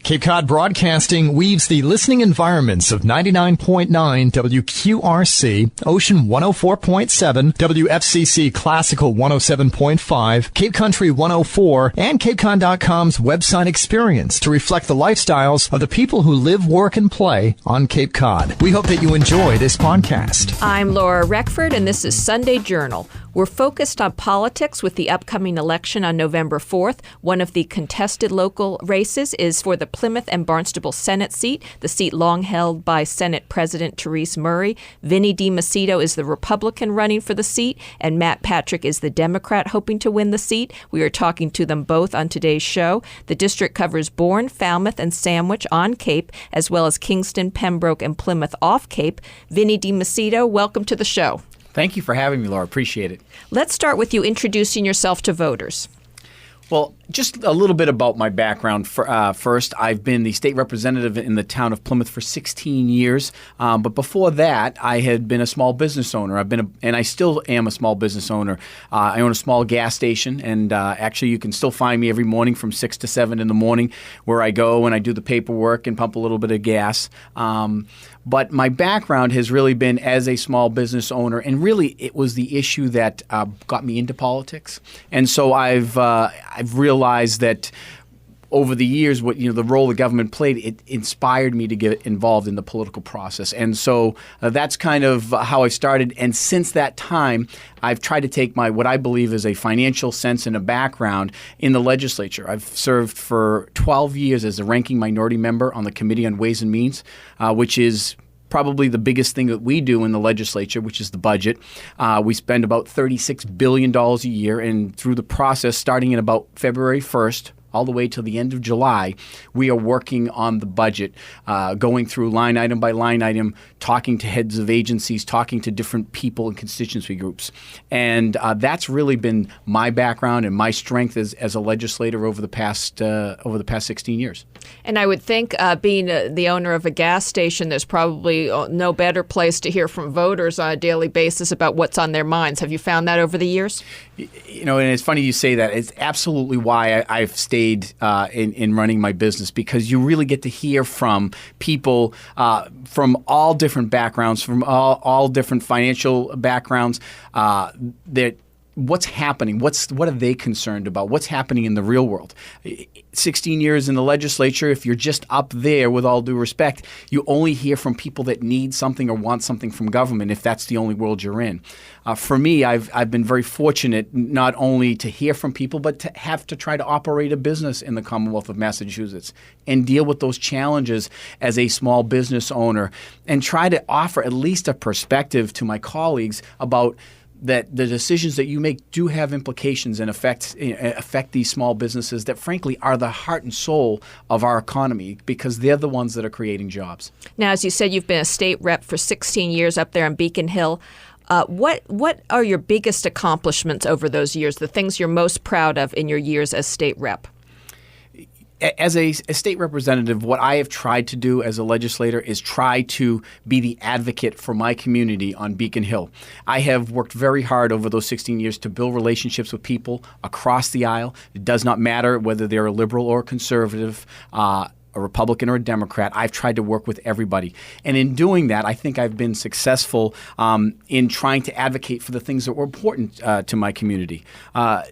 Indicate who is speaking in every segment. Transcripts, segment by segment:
Speaker 1: Cape Cod Broadcasting weaves the listening environments of 99.9 WQRC, Ocean 104.7, WFCC Classical 107.5, Cape Country 104, and CapeCon.com's website experience to reflect the lifestyles of the people who live, work, and play on Cape Cod. We hope that you enjoy this podcast.
Speaker 2: I'm Laura Reckford, and this is Sunday Journal. We're focused on politics with the upcoming election on November 4th. One of the contested local races is for the Plymouth and Barnstable Senate seat, the seat long held by Senate President Therese Murray. Vinny DeMacedo is the Republican running for the seat, and Matt Patrick is the Democrat hoping to win the seat. We are talking to them both on today's show. The district covers Bourne, Falmouth, and Sandwich on Cape, as well as Kingston, Pembroke, and Plymouth off Cape. Vinny DeMacedo, welcome to the show.
Speaker 3: Thank you for having me, Laura. Appreciate it.
Speaker 2: Let's start with you introducing yourself to voters.
Speaker 3: Well, just a little bit about my background. First, I've been the state representative in the town of Plymouth for 16 years. But before that, I had been a small business owner. And I still am a small business owner. I own a small gas station, and actually, you can still find me every morning from 6 to 7 in the morning, where I go and I do the paperwork and pump a little bit of gas. But my background has really been as a small business owner, and really it was the issue that got me into politics. And so I've realized that over the years, the role the government played, it inspired me to get involved in the political process. And so that's kind of how I started. And since that time, I've tried to take what I believe is a financial sense and a background in the legislature. I've served for 12 years as a ranking minority member on the Committee on Ways and Means, which is probably the biggest thing that we do in the legislature, which is the budget. We spend about $36 billion a year, and through the process, starting in about February 1st, all the way till the end of July, we are working on the budget, going through line item by line item, talking to heads of agencies, talking to different people and constituency groups. And that's really been my background and my strength as a legislator over the past 16 years.
Speaker 2: And I would think being the owner of a gas station, there's probably no better place to hear from voters on a daily basis about what's on their minds. Have you found that over the years?
Speaker 3: And it's funny you say that. It's absolutely why I've stayed in running my business, because you really get to hear from people from all different backgrounds, from all different financial backgrounds, that what's happening, what are they concerned about, what's happening in the real world. 16 years in the legislature, if you're just up there, with all due respect, you only hear from people that need something or want something from government, if that's the only world you're in. For me, I've been very fortunate not only to hear from people, but to have to try to operate a business in the Commonwealth of Massachusetts and deal with those challenges as a small business owner, and try to offer at least a perspective to my colleagues about that the decisions that you make do have implications and affect these small businesses that, frankly, are the heart and soul of our economy, because they're the ones that are creating jobs.
Speaker 2: Now, as you said, you've been a state rep for 16 years up there on Beacon Hill. What are your biggest accomplishments over those years, the things you're most proud of in your years as state rep?
Speaker 3: As a state representative, what I have tried to do as a legislator is try to be the advocate for my community on Beacon Hill. I have worked very hard over those 16 years to build relationships with people across the aisle. It does not matter whether they're a liberal or a conservative, a Republican or a Democrat. I've tried to work with everybody. And in doing that, I think I've been successful in trying to advocate for the things that were important to my community. A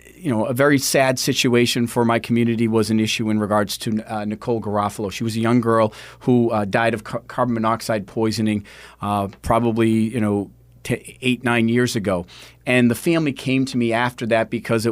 Speaker 3: very sad situation for my community was an issue in regards to Nicole Garofalo. She was a young girl who died of carbon monoxide poisoning probably, 8-9 years ago. And the family came to me after that because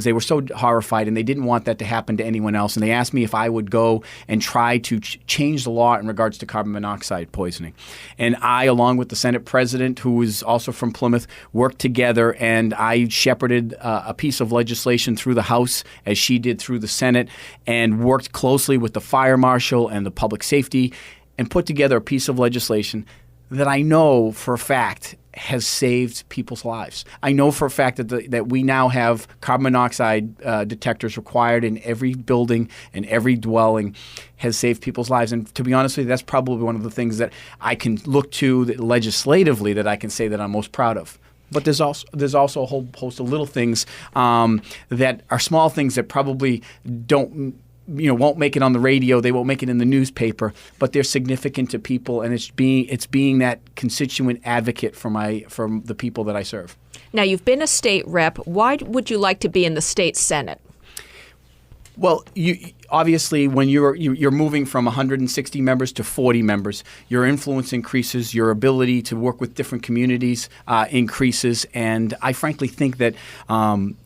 Speaker 3: they were so horrified, and they didn't want that to happen to anyone else. And they asked me if I would go and try to change the law in regards to carbon monoxide poisoning. And I, along with the Senate President, who is also from Plymouth, worked together, and I shepherded a piece of legislation through the House, as she did through the Senate, and worked closely with the fire marshal and the public safety, and put together a piece of legislation that I know for a fact has saved people's lives. I know for a fact that we now have carbon monoxide detectors required in every building and every dwelling, has saved people's lives. And to be honest with you, that's probably one of the things that I can look to legislatively that I can say that I'm most proud of. But there's also a whole host of little things that are small things that probably don't won't make it on the radio, they won't make it in the newspaper, but they're significant to people, and it's being that constituent advocate for the people that I serve.
Speaker 2: Now, you've been a state rep. Why would you like to be in the state Senate?
Speaker 3: Well, obviously, when you're moving from 160 members to 40 members, your influence increases, your ability to work with different communities increases, and I frankly think that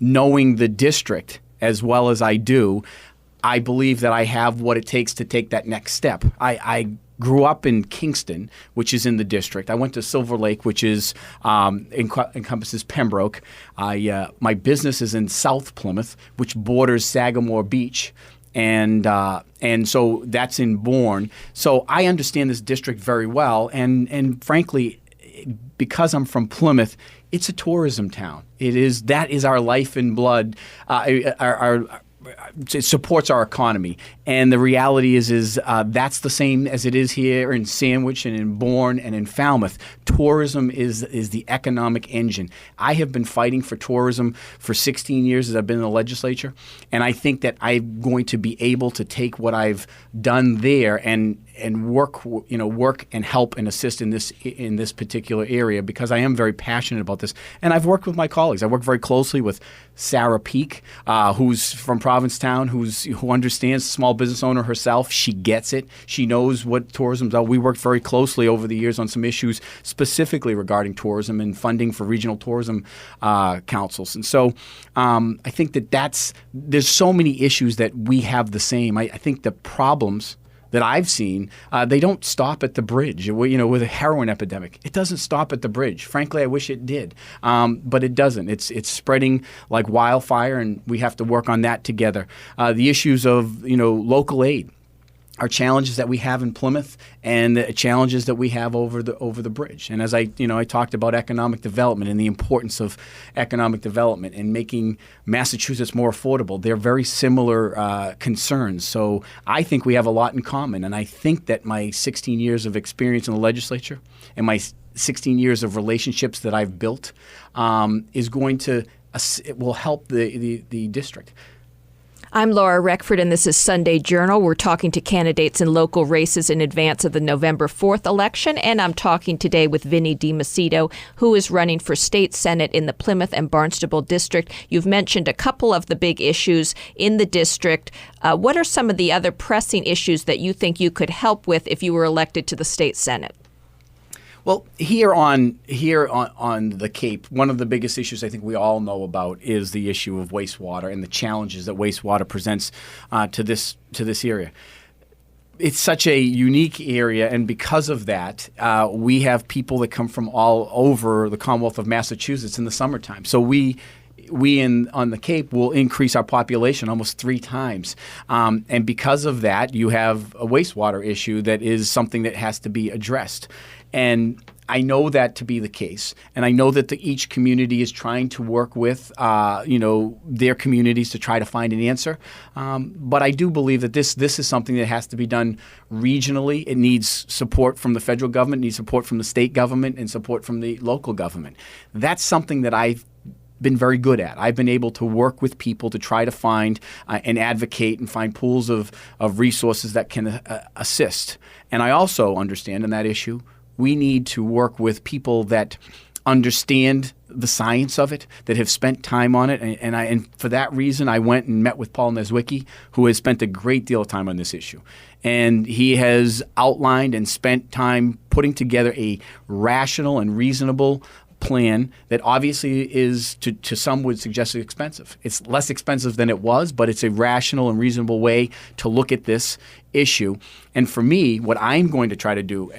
Speaker 3: knowing the district as well as I do, I believe that I have what it takes to take that next step. I grew up in Kingston, which is in the district. I went to Silver Lake, which is encompasses Pembroke. My business is in South Plymouth, which borders Sagamore Beach, and so that's in Bourne. So I understand this district very well, and frankly, because I'm from Plymouth, it's a tourism town. That is our life and blood. It supports our economy, and the reality is that's the same as it is here in Sandwich and in Bourne and in Falmouth. Tourism is the economic engine. I have been fighting for tourism for 16 years as I've been in the legislature, and I think that I'm going to be able to take what I've done there and work and help and assist in this particular area, because I am very passionate about this. And I've worked with my colleagues. I work very closely with Sarah Peak, who's from Provincetown, who understands, small business owner herself. She gets it. She knows what tourism's about. We worked very closely over the years on some issues specifically regarding tourism and funding for regional tourism councils. And so I think there's so many issues that we have the same. I think the problems that I've seen, they don't stop at the bridge. With a heroin epidemic, it doesn't stop at the bridge. Frankly, I wish it did, but it doesn't. It's spreading like wildfire, and we have to work on that together. The issues of local aid are challenges that we have in Plymouth, and the challenges that we have over the bridge. And as I talked about economic development and the importance of economic development and making Massachusetts more affordable, they're very similar concerns. So I think we have a lot in common, and I think that my 16 years of experience in the legislature and my 16 years of relationships that I've built it will help the district.
Speaker 2: I'm Laura Reckford, and this is Sunday Journal. We're talking to candidates in local races in advance of the November 4th election, and I'm talking today with Vinny DeMacedo, who is running for state senate in the Plymouth and Barnstable district. You've mentioned a couple of the big issues in the district. What are some of the other pressing issues that you think you could help with if you were elected to the state senate?
Speaker 3: Well, here on the Cape, one of the biggest issues I think we all know about is the issue of wastewater and the challenges that wastewater presents to this area. It's such a unique area, and because of that, we have people that come from all over the Commonwealth of Massachusetts in the summertime. So we on the Cape will increase our population almost 3 times. And because of that, you have a wastewater issue that is something that has to be addressed. And I know that to be the case, and I know that each community is trying to work with, their communities to try to find an answer. But I do believe that this is something that has to be done regionally. It needs support from the federal government, needs support from the state government, and support from the local government. That's something that I've been very good at. I've been able to work with people to try to find and advocate and find pools of resources that can assist. And I also understand in that issue, we need to work with people that understand the science of it, that have spent time on it. And for that reason, I went and met with Paul Neswicki, who has spent a great deal of time on this issue. And he has outlined and spent time putting together a rational and reasonable plan that obviously is, to some would suggest, expensive. It's less expensive than it was, but it's a rational and reasonable way to look at this issue. And for me, what I'm going to try to do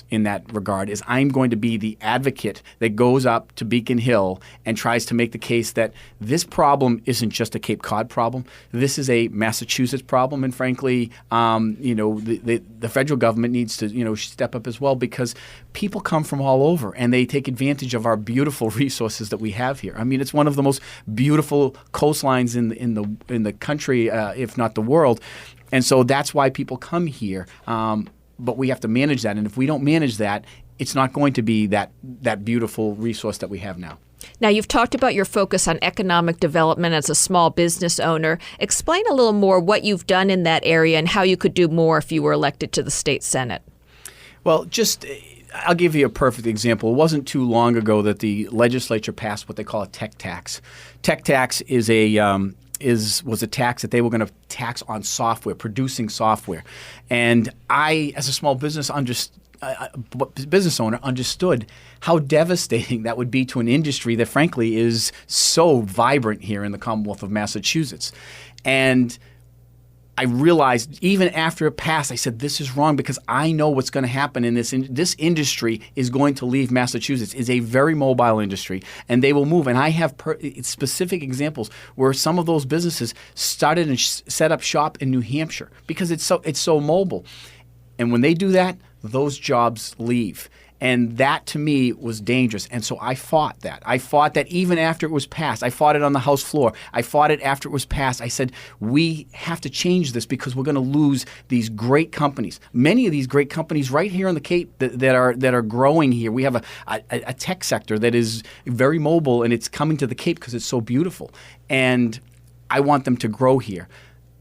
Speaker 3: in that regard is I'm going to be the advocate that goes up to Beacon Hill and tries to make the case that this problem isn't just a Cape Cod problem. This is a Massachusetts problem. And frankly, the federal government needs to, step up as well, because people come from all over and they take advantage of our beautiful resources that we have here. I mean, it's one of the most beautiful coastlines in the country, if not the world. And so that's why people come here. But we have to manage that. And if we don't manage that, it's not going to be that beautiful resource that we have now.
Speaker 2: Now, you've talked about your focus on economic development as a small business owner. Explain a little more what you've done in that area and how you could do more if you were elected to the state Senate.
Speaker 3: Well, I'll give you a perfect example. It wasn't too long ago that the legislature passed what they call a tech tax. Tech tax was a tax that they were going to tax on software, producing software. And I, as a small business owner, understood how devastating that would be to an industry that, frankly, is so vibrant here in the Commonwealth of Massachusetts. And I realized even after it passed, I said, this is wrong because I know what's going to happen in this industry is going to leave Massachusetts. It's a very mobile industry, and they will move. And I have specific examples where some of those businesses started and set up shop in New Hampshire because it's so mobile. And when they do that, those jobs leave. And that, to me, was dangerous. And so I fought that. I fought that even after it was passed. I fought it on the House floor. I fought it after it was passed. I said, we have to change this because we're going to lose these great companies. Many of these great companies right here on the Cape that are growing here. We have a tech sector that is very mobile, and it's coming to the Cape because it's so beautiful. And I want them to grow here.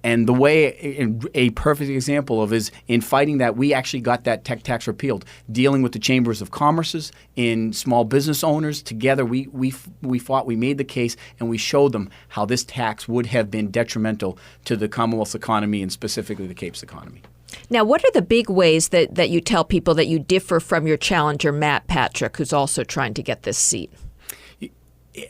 Speaker 3: And the way a perfect example of is in fighting that, we actually got that tech tax repealed, dealing with the chambers of commerces and small business owners. Together, we fought, we made the case, and we showed them how this tax would have been detrimental to the Commonwealth's economy and specifically the Cape's economy.
Speaker 2: Now, what are the big ways that you tell people that you differ from your challenger, Matt Patrick, who's also trying to get this seat?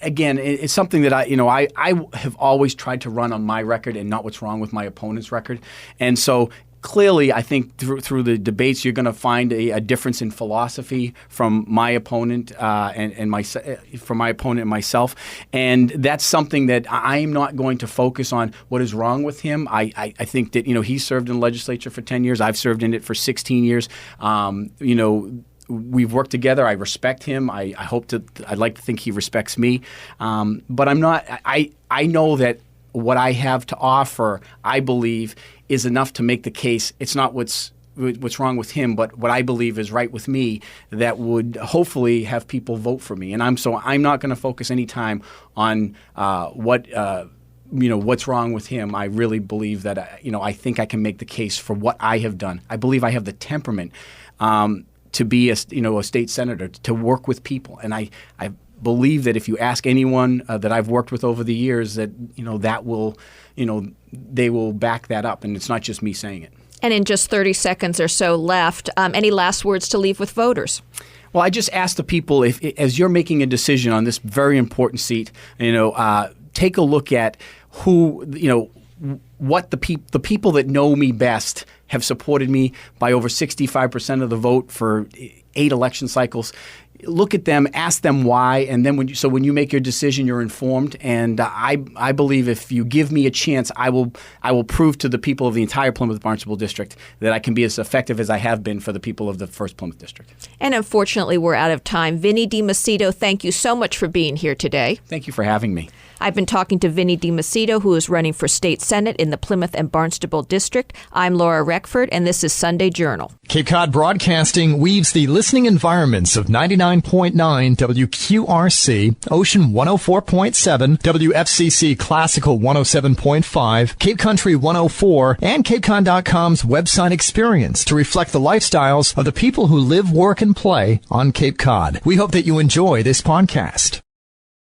Speaker 3: Again, it's something that I have always tried to run on my record and not what's wrong with my opponent's record. And so clearly, I think through the debates, you're going to find a difference in philosophy from my opponent and myself. And that's something that I'm not going to focus on what is wrong with him. I think that he served in the legislature for 10 years. I've served in it for 16 years. We've worked together. I respect him. I'd like to think he respects me. But I'm not. I know that what I have to offer, I believe, is enough to make the case. It's not what's wrong with him, but what I believe is right with me that would hopefully have people vote for me. And I'm not going to focus any time on what's wrong with him. I really believe that I think I can make the case for what I have done. I believe I have the temperament to be a state senator, to work with people. And I believe that if you ask anyone that I've worked with over the years, that they will back that up. And it's not just me saying it.
Speaker 2: And in just 30 seconds or so left, any last words to leave with voters?
Speaker 3: Well, I just ask the people, as you're making a decision on this very important seat, take a look at who, what the people that know me best have supported me by over 65% of the vote for 8 election cycles. Look at them, ask them why, and then when you make your decision, you're informed. And I believe if you give me a chance, I will prove to the people of the entire Plymouth Barnstable district that I can be as effective as I have been for the people of the first Plymouth district. And
Speaker 2: unfortunately, we're out of time. Vinny DeMacedo, thank you so much for being here today.
Speaker 3: Thank you for having me.
Speaker 2: I've been talking to Vinny DeMacedo, who is running for state senate in the Plymouth and Barnstable district. I'm Laura Reckford, and this is Sunday Journal.
Speaker 1: Cape Cod Broadcasting weaves the listening environments of 99.9 WQRC, Ocean 104.7, WFCC Classical 107.5, Cape Country 104, and CapeCon.com's website experience to reflect the lifestyles of the people who live, work, and play on Cape Cod. We hope that you enjoy this podcast.